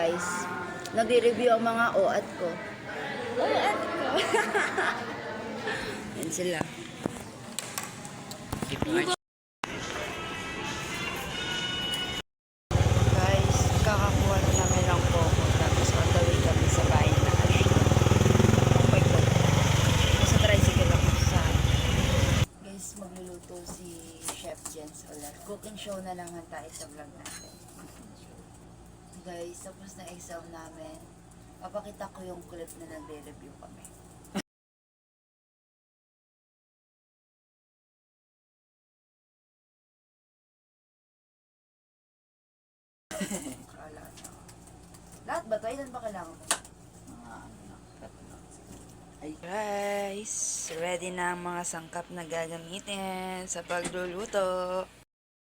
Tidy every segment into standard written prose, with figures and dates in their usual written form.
guys. Nagre-review ang mga OAT ko. OAT ko. Yan sila. Guys, kakakuha na namin ng coco. Tapos on the way kami sa bahay na Ash. Oh my God. Nasa tricycle ako sa... Guys, magluluto si Chef Jens Olar. Cooking show na lang tayo sa vlog natin. Guys, tapos na exam namin. Papakita ko yung clip na nagre-review kami. Lahat ba ito? Ilan ba kailangan mo? Guys, ready na ang mga sangkap na gagamitin sa pagluluto.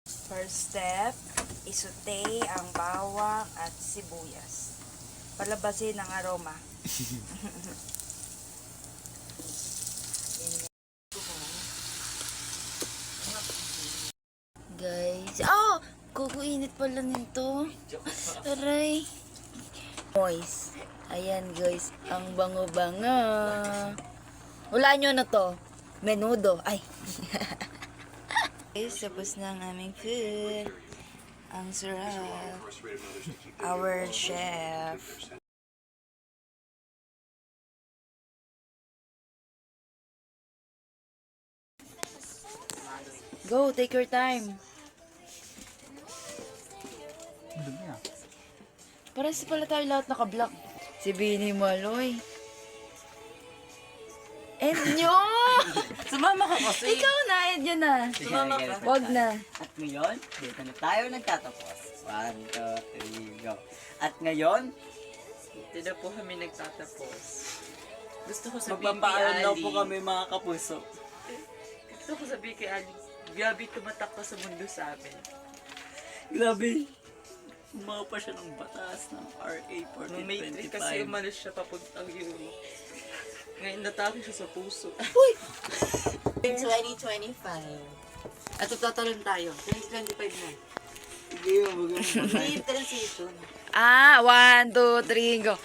First step, isutay ang bawang at sibuyas. Palabasin ang aroma. Guys, oh! Kukuinit pala nito. Aray. Moist. Ayan guys, ang bango-bango. Wala nyo na to. Menudo. Ay. Guys, tapos na ang aming food. Ang sarap. Our chef. Go, take your time. Pares pala tayo lahat naka-block. Si Bini Maloy. End nyo! Sumama ka kasi. Ikaw na, end nyo na. Sumama ka. Wag na. At ngayon, dito na tayo nagtatapos. 1, 2, 3, go. At ngayon, Dito na po kami nagtatapos. Gusto ko sabihin kay magpapaalam daw Ali. po kami mga kapuso. Gusto ko sabihin kay Ali. Grabe tumatak ka sa mundo sa amin. Grabe. Umawa pa siya ng batas ng RA Nung May 3 kasi 1425. umalis siya papuntang Euro. Ngayon natake siya sa puso. In 2025. At tututalon tayo. 2025 na. Sige, wag mo. Hindi transition. 1, 2, 3, go.